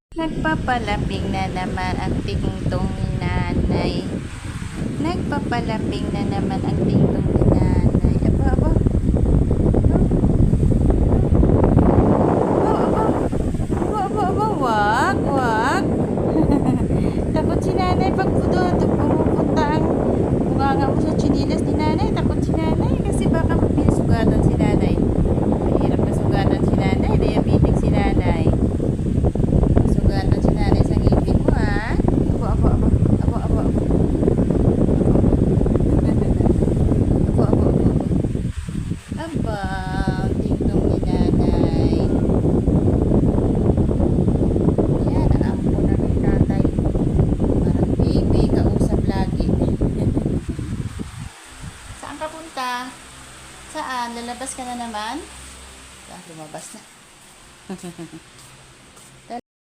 Nagpapalaping na naman ang tingtong ni nanay. Nagpapalaping na naman ang tingtong ni nanay. Aba, aba. Aba, aba, aba. Wag, wag. Takot si nanay pag doon pumupunta ang bunganga mo sa chinilas ni nanay. Takot si nanay kasi baka mapinsugatan si nanay. Mahirap na sugatan si nanay. Diabetic si nanay. Sugatan si nanay sa ngipin mo, ha? Aba, aba, aba. Aba, aba, aba. Aba, aba, aba. Aba, ang tingtong ni nanay. Yan, ang ampo na ni tatay. Parang baby, kausap lagi. Saan ka punta? Saan? Lalabas ka na naman? Lumabas na.